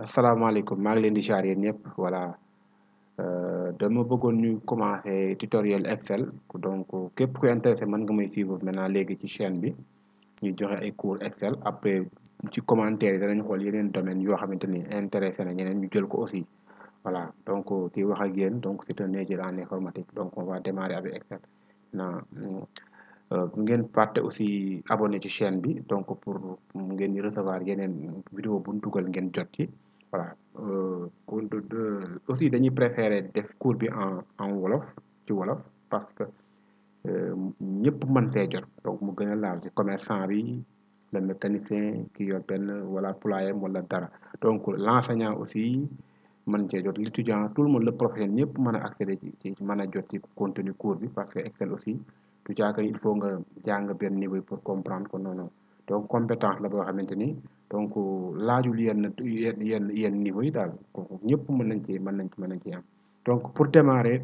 asalaamaaleykum maa ngi leen di jaar yéen ñëpp voilà dama bëggoon ñu commencer tutoriel Excel donc képp ku intéressé mën nga may suivre maintenant léegi ci chaîne bi ñu joxe ay cours Excel après ci commentaire yi danañ xool yeneen domaines yoo xamante ni intéressé na ñeneen ñu jël ko aussi voilà donc ki wax ak yéen donc c'est un ingénieur en informatique donc on va démarrer avec Excel maintenant bu ngeen fàtte aussi abonné ci chaîne bi donc pour ngeen di recevoir yeneen vidéo bu ñu dugal ngeen jot ci voilà aussi dañuy préférer def cours bi en wolof ci wolof parce que ñëpp mën see jot donc mu gën a laal ci commerçant bi le mécanicien ki yor benn wala poulailler wala dara donc l'enseignant aussi mën cee jot l'étudiant tout le monde le professionnel ñëpp mën a accéder ci mën a jot ci contenu cours bi parce que Excel aussi du caaka il faut nga jàng benn niveau pour comprendre ko non non donc compétence la boo xamante ni donc laajul yenn niveau yi daal ñëpp mën nañ ci am donc pour démarrer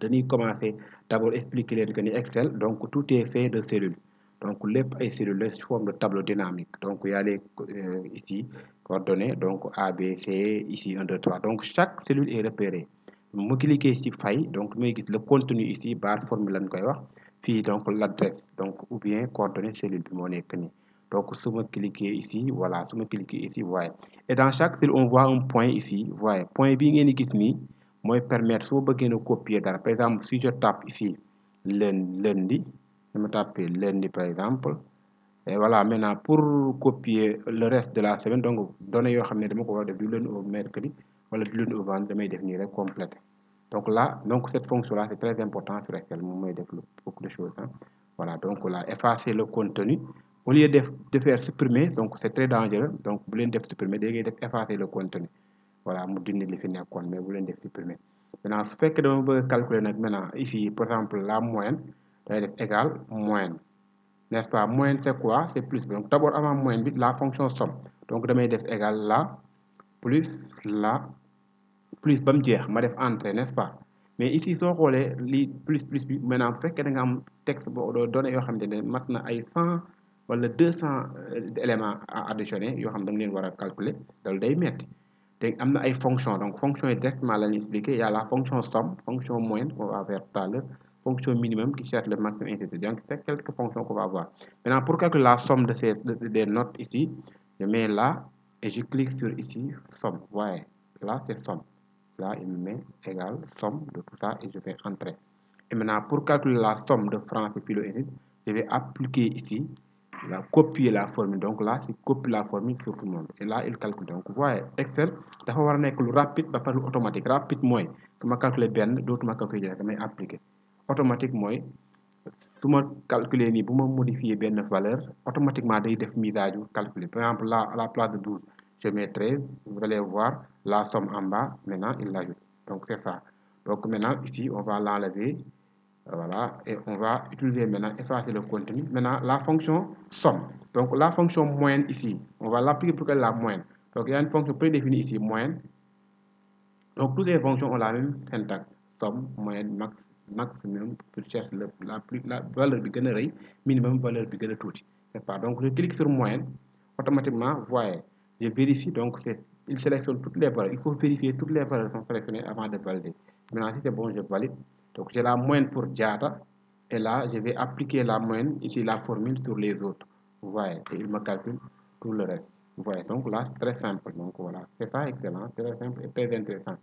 dañuy commencer d'abord expliquer leen que ni Excel donc tout est fait de cellules donc lépp ay cellules la sous forme de tableau dynamique donc il y a les ici coordonnées donc A B C ici 1 2 3 donc chaque cellule est repérée mu cliquer ci fay donc muy gis le contenu ici barre formule lañ koy wax fii donc l'adresse donc ou bien coordonnées cellule bi moo nekk nii donc su ma cliquer ici voilà su ma cliquer ici voyez et dans chaque cellule on voit un point ici voyez point bii ngeen di gis nii mooy permettre su ma bëggee na copier dara par exemple si je tape ici lundi je me tape lundi par exemple et voilà maintenant pour copier le reste de la semaine donc données yoo xam ne dama ko war a def du lundi au mercredi wala du lundi au vendredi damay def nii rek compléter donc là donc cette fonction là c'est très important sur Excel moom mooy def beaucoup de choses hein voilà donc là effacer le contenu au lieu de faire supprimer donc c'est très dangereux donc bu leen def supprimer da ngay def effacer le contenu voilà mu dindi li fi nekkoon mais bu leen def supprimer maintenant su fekkee dama bëgg calculer nag maintenant ici par exemple la moyenne day def égal moyenne n'est-ce pas moyenne c'est quoi c'est plus donc d'abord avant moyenne bi la fonction somme donc damay def égal la plus la plus ba mu jeex ma def entrée n'est-ce pas mais ici soo xoolee lii plus bi maintenant bu fekkee da nga am texte boo données yoo xamante ne mat na ay 100 wala 200 éléments à additionner yoo xam da nga leen war a calculer loolu day metti te am na ay fonction donc fonction yi directement la ñuy expliquer il y a la fonction somme fonction moyenne qu'on va faire tout à l'heure fonction minimum qui cherche le maximum ainsi de suite donc c'est quelques fonctions qu'on va voir maintenant pour calculer la somme de ces des notes ici je mets là et je clique sur ici somme voyez là c'est somme là il me met égal somme de tout ça et je fais entrer et maintenant pour calculer la somme de français philo et je vais appliquer ici copier la formule donc là c'est copier la formule sur tout le monde et là il calcule donc vous voyez Excel dafa war a nekk lu rapide ba pare lu automatique rapide mooy su ma calculer benn dootuma calculer jëlee damay appliquer automatique mooy su ma calculer nii bu ma modifier benn valeur automatiquement day def mise à jour calculer par exemple là à la place de 12 je mets 13 vous allez voir la somme en bas maintenant il l'ajoute donc c'est ça donc maintenant ici on va l'enlever voilà et on va utiliser maintenant effacer le contenu maintenant la fonction somme donc la fonction moyenne ici on va l'appliquer pour que la moyenne donc il y a une fonction prédéfinie ici moyenne donc toutes les fonctions ont la même syntaxe somme moyenne maximum pour chercher la valeur bi gën a rëy minimum valeur bi gën a tuuti c'est pas donc je clique sur moyenne automatiquement voyez je vérifie donc il sélectionne toutes les valeurs il faut vérifier toutes les valeurs sont sélectionnées avant de valider maintenant si c'est bon je valide donc j'ai la moyenne pour Diatta et là je vais appliquer la moyenne ici la formule sur les autres vous voyez et il me calcule tout le reste vous voyez donc là c'est très simple donc voilà c'est ça excellent très simple et très intéressant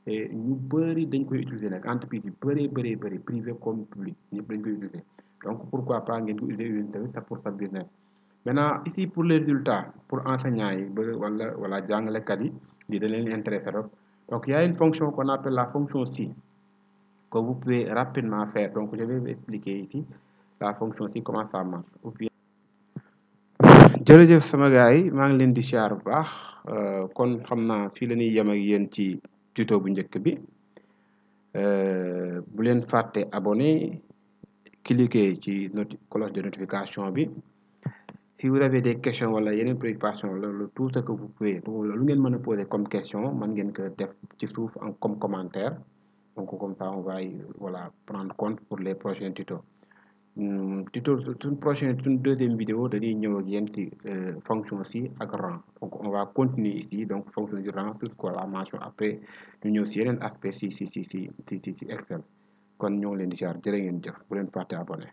et ñu bëri dañ koy utiliser nag entreprise yu bëri privé comme public ñëpp dañ koy utiliser donc pourquoi pas ngeen ko utiliser yéen tamit pour sa business maintenant ici pour les résultats pour enseignants yi ba wala jàngalekat yi lii da leen intéressé rek donc il y a une fonction qu'on appelle la fonction si que vous pouvez rapidement faire donc je vais vous expliquer ici la fonction si comment ça marche ou bien jërëjëf sama gars yi maa ngi leen di siyaar bu baax kon xam naa fii la ñuy yem ak yéen ci tuto bu njëkk bi bu leen fàtte abonné cliquer ci cloche de notification bi si vous avez des questions wala yeneen préoccupations loolu tout ce que vous pouvez lu ngeen mën a poser comme question mën ngeen ko def ci suuf comme commentaire donc comme ça on va voilà prendre compte pour les prochains tutos Toute prochaine, une deuxième vidéo dañuy ñëw ak yéen ci fonction si ak rang. Donc on va continuer ici donc fonction du rang sur quoi la mention après ñu ñëw si yeneen aspect si Excel kon ñoo ngi leen di jaar jërë ngeen jëf bu leen fàtte abonné